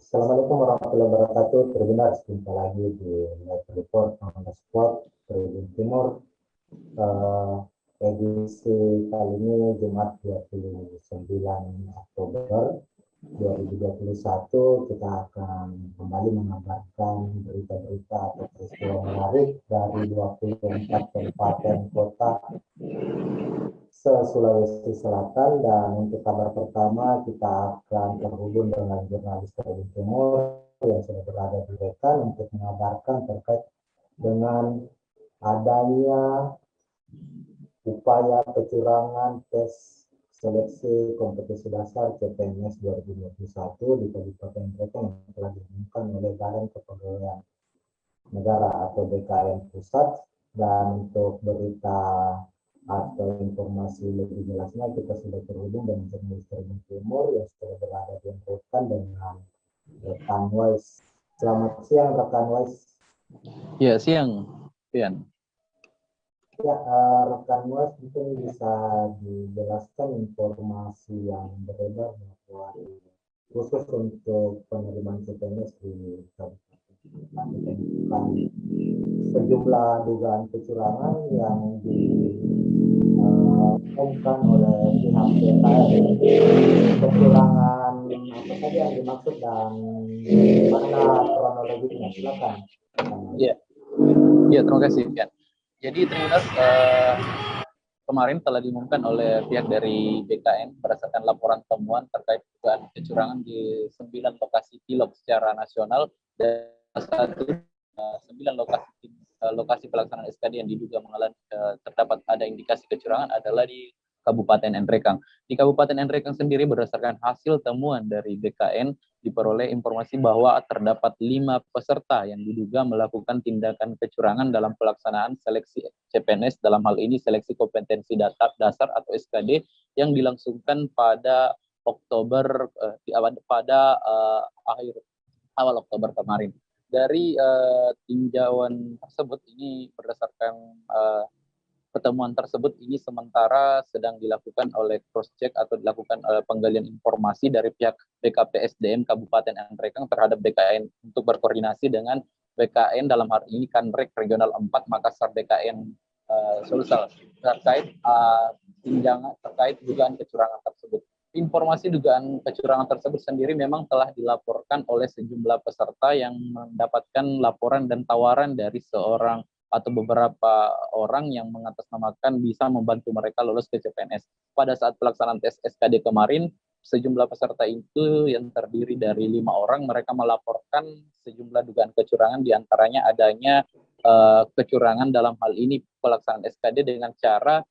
Assalamualaikum warahmatullahi wabarakatuh. Terdengar jumpa lagi di Live Report on the Spot Tribun Timur. Edisi kali ini Jumat 29 Oktober 2021 kita akan kembali mengabarkan berita-berita atau peristiwa menarik dari 24 kabupaten kota se-Sulawesi Selatan, dan untuk kabar pertama kita akan terhubung dengan jurnalis Tribun Timur yang sudah berada di rekan untuk mengabarkan terkait dengan adanya upaya kecurangan tes seleksi kompetisi dasar CPNS 2021 di Kabupaten Krekeng yang telah diumumkan oleh Badan Kepegawaian Negara atau BKN Pusat. Dan untuk berita atau informasi lebih jelasnya kita sudah terhubung dengan jurnalis Tribun Timur yang sudah berada di rekan dengan rekan Wais. Selamat siang rekan Wais. Ya, siang, Pian. Ya, rekan Wais mungkin bisa dijelaskan informasi yang beredar bahwa khusus untuk penerimaan CPNS di Kabupaten sejumlah dugaan kecurangan yang diumumkan oleh pihak BKN. Kecurangan apa saja yang dimaksud dan mana kronologinya? Silakan. Ya, terima kasih, Pian. Jadi Tribuners, kemarin telah diumumkan oleh pihak dari BKN berdasarkan laporan temuan terkait dugaan kecurangan di 9 lokasi pilot secara nasional dan 9 lokasi pelaksanaan SKD yang diduga mengalami terdapat ada indikasi kecurangan adalah di Kabupaten Nrekang. Di Kabupaten Nrekang sendiri berdasarkan hasil temuan dari BKN diperoleh informasi bahwa terdapat 5 peserta yang diduga melakukan tindakan kecurangan dalam pelaksanaan seleksi CPNS, dalam hal ini seleksi kompetensi dasar atau SKD yang dilangsungkan pada awal Oktober kemarin. Dari tinjauan tersebut ini berdasarkan pertemuan tersebut ini sementara sedang dilakukan oleh cross check atau dilakukan penggalian informasi dari pihak BKPSDM Kabupaten Nrekang terhadap BKN untuk berkoordinasi dengan BKN dalam hal ini Kanrek Regional 4 Makassar BKN Sulsel terkait terkait dugaan kecurangan tersebut. Informasi dugaan kecurangan tersebut sendiri memang telah dilaporkan oleh sejumlah peserta yang mendapatkan laporan dan tawaran dari seorang atau beberapa orang yang mengatasnamakan bisa membantu mereka lolos ke CPNS. Pada saat pelaksanaan tes SKD kemarin, sejumlah peserta itu yang terdiri dari 5 orang, mereka melaporkan sejumlah dugaan kecurangan, diantaranya adanya kecurangan dalam hal ini pelaksanaan SKD dengan cara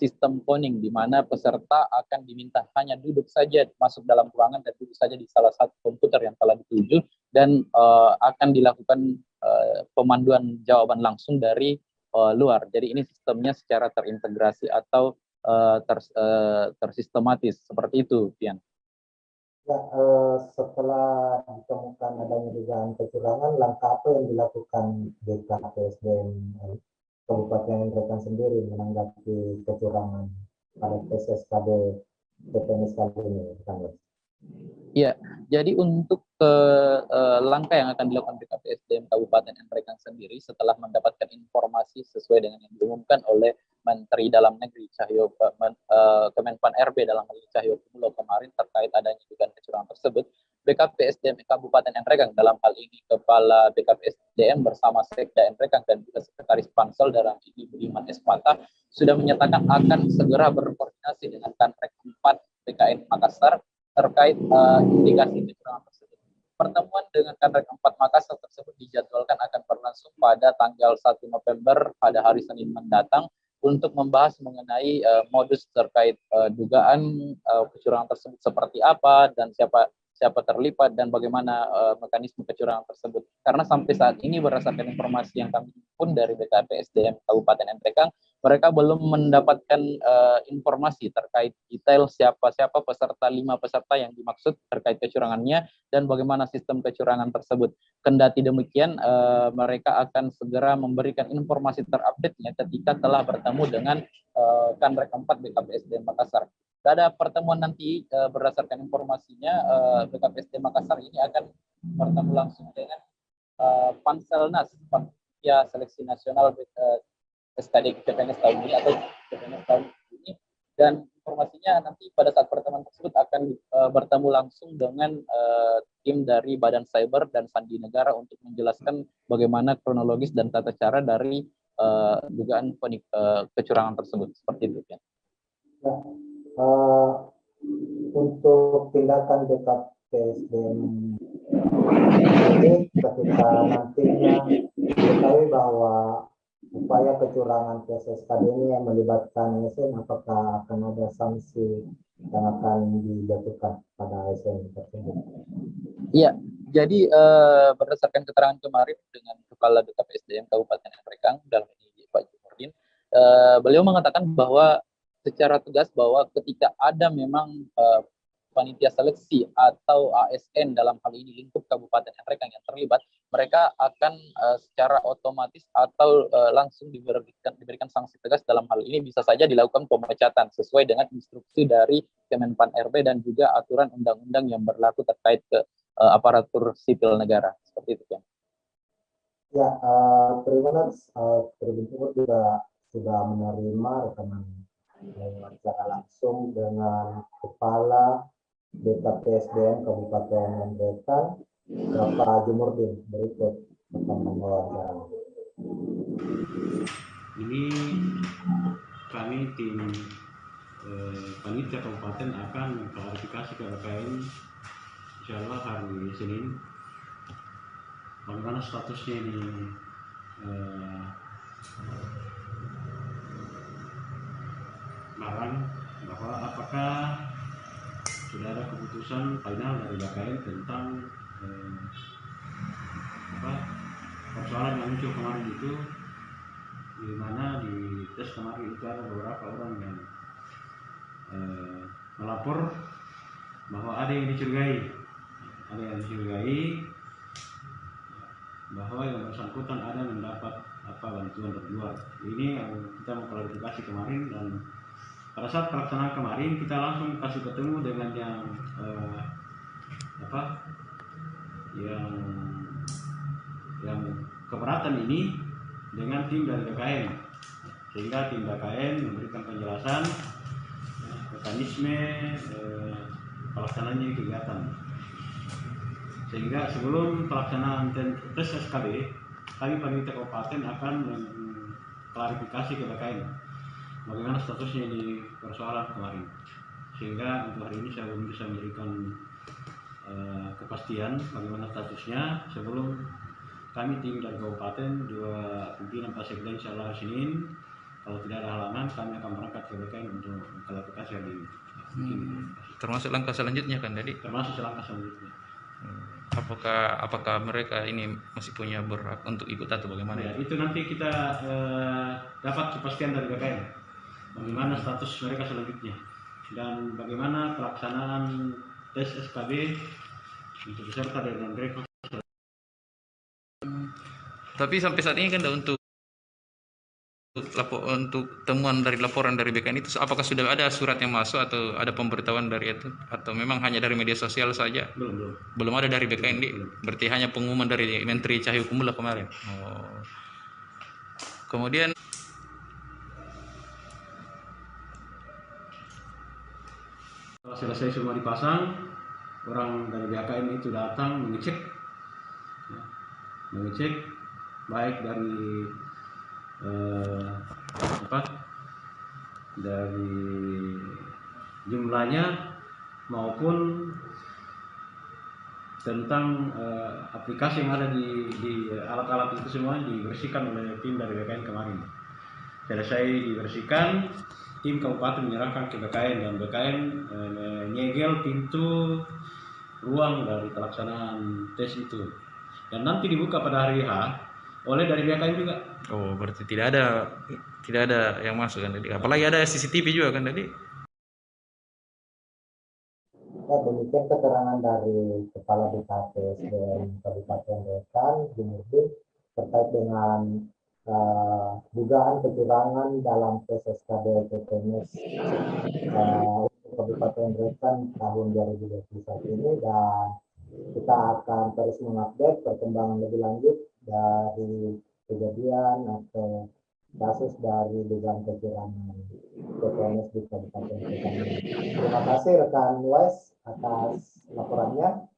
sistem phoning, di mana peserta akan diminta hanya duduk saja masuk dalam ruangan dan duduk saja di salah satu komputer yang telah dituju, dan akan dilakukan pemanduan jawaban langsung dari luar. Jadi ini sistemnya secara terintegrasi atau tersistematis seperti itu, Pian. Ya, setelah ditemukan adanya dugaan kecurangan, langkah apa yang dilakukan BKPSDM Kabupaten Nrekang sendiri menanggapi kecurangan pada tes SKD CPNS kali ini? Ya, jadi untuk langkah yang akan dilakukan BKPSDM Kabupaten Nrekang sendiri setelah mendapatkan informasi sesuai dengan yang diumumkan oleh Menteri Dalam Negeri Kemenpan RB dalam hal ini Cahyokumolo kemarin terkait adanya dugaan kecurangan tersebut, BKPSDM Kabupaten Nrekang dalam hal ini Kepala BKPSDM bersama Sekda Nrekang dan juga Sekretaris Pansel dalam ini Budiman Espata sudah menyatakan akan segera berkoordinasi dengan Kanrek 4 BKN Makassar terkait indikasi kecurangan tersebut. Pertemuan dengan Kanrek 4 Makassar tersebut dijadwalkan akan berlangsung pada tanggal 1 November pada hari Senin mendatang untuk membahas mengenai modus terkait dugaan kecurangan tersebut seperti apa dan siapa terlibat dan bagaimana mekanisme kecurangan tersebut. Karena sampai saat ini berdasarkan informasi yang kami himpun dari BKPSDM Kabupaten Nrekang, mereka belum mendapatkan informasi terkait detail siapa peserta 5 peserta yang dimaksud terkait kecurangannya dan bagaimana sistem kecurangan tersebut. Kendati demikian, mereka akan segera memberikan informasi terupdate-nya ketika telah bertemu dengan Kanrek 4 BKPSDM Makassar. pada pertemuan nanti berdasarkan informasinya BKPSD Makassar ini akan bertemu langsung dengan Panselnas, Panitia Seleksi Nasional SKD CPNS tahun ini atau CPNS tahun ini, dan informasinya nanti pada saat pertemuan tersebut akan bertemu langsung dengan tim dari Badan Cyber dan Sandi Negara untuk menjelaskan bagaimana kronologis dan tata cara dari dugaan kecurangan tersebut, seperti itu ya. Ya, untuk tindakan BKPSDM ini ketika nantinya diketahui bahwa upaya kecurangan PSSKD ini yang melibatkan ASN, apakah akan ada sanksi yang akan dijatuhkan pada ASN tersebut? Iya, jadi berdasarkan keterangan kemarin dengan Kepala BKPSDM Kabupaten Nrekang dalam ini Pak Jumurdin, beliau mengatakan bahwa secara tegas bahwa ketika ada memang panitia seleksi atau ASN dalam hal ini lingkup Kabupaten Nrekang yang terlibat, mereka akan secara otomatis atau langsung diberikan sanksi tegas. Dalam hal ini bisa saja dilakukan pemecatan sesuai dengan instruksi dari Kemenpan RB dan juga aturan undang-undang yang berlaku terkait ke aparatur sipil negara, seperti itu ya. Ya, terima kasih. Tribun juga sudah menerima rekaman wawancara langsung dengan Kepala BKPSDM Kabupaten Nrekang, Bapak Jumurdin. Berikut rekaman wawancara. Ini kami tim panitia kabupaten akan mengklarifikasi ke BKN insya Allah hari Senin bagaimana statusnya ini barang, bahwa apakah sudah ada keputusan final dari BKN tentang persoalan yang muncul kemarin itu, di mana di tes kemarin itu ada beberapa orang yang melapor bahwa ada yang dicurigai bahwa yang bersangkutan ada mendapat bantuan dari luar. Ini yang kita mengklarifikasi kemarin, dan pada saat pelaksanaan kemarin kita langsung kasih ketemu dengan yang keberatan ini dengan tim dari BKN, sehingga tim BKN memberikan penjelasan mekanisme pelaksanaan kegiatan, sehingga sebelum pelaksanaan tes SKB kami panitia kabupaten akan mengklarifikasi ke BKN bagaimana statusnya di persoalan kemarin, sehingga untuk hari ini saya belum bisa memberikan kepastian bagaimana statusnya sebelum kami tim dari kabupaten, dua pimpinan Pak Sekda insya Allah Senin, kalau tidak ada halangan kami akan berangkat ke BKN untuk mengklarifikasi hari ini. Termasuk langkah selanjutnya kan tadi? Termasuk langkah selanjutnya. Apakah mereka ini masih punya berhak untuk ikut atau bagaimana? Ya, itu nanti kita dapat kepastian dari BKN bagaimana status mereka selanjutnya dan bagaimana pelaksanaan tes SKB untuk peserta dari Nrekang. Tapi sampai saat ini kan untuk temuan dari laporan dari BKN itu, apakah sudah ada surat yang masuk atau ada pemberitahuan dari itu, atau memang hanya dari media sosial saja? Belum ada dari BKN. Berarti hanya pengumuman dari Menteri Cahyokumolo kemarin. Kemudian setelah selesai semua dipasang, orang dari BKN itu datang mengecek baik dari dari jumlahnya maupun tentang aplikasi yang ada di alat-alat itu, semua dibersihkan oleh tim dari BKN kemarin. Selesai dibersihkan, tim kabupaten menyerahkan ke BKN dan BKN menyegel pintu ruang dari pelaksanaan tes itu, dan nanti dibuka pada hari H oleh dari BKN juga. oh, berarti tidak ada yang masuk kan tadi, apalagi ada CCTV juga kan tadi. Ya, demikian keterangan dari Kepala BKPSDM Kabupaten Nrekang, Jumurdin, terkait dengan dugaan kecurangan dalam tes SKD CPNS Kabupaten Rekan tahun 2021 ini, dan kita akan terus mengupdate perkembangan lebih lanjut dari kejadian atau kasus dari dugaan kecurangan PPNS di Kabupaten Rekan ini. Terima kasih rekan Wes atas laporannya.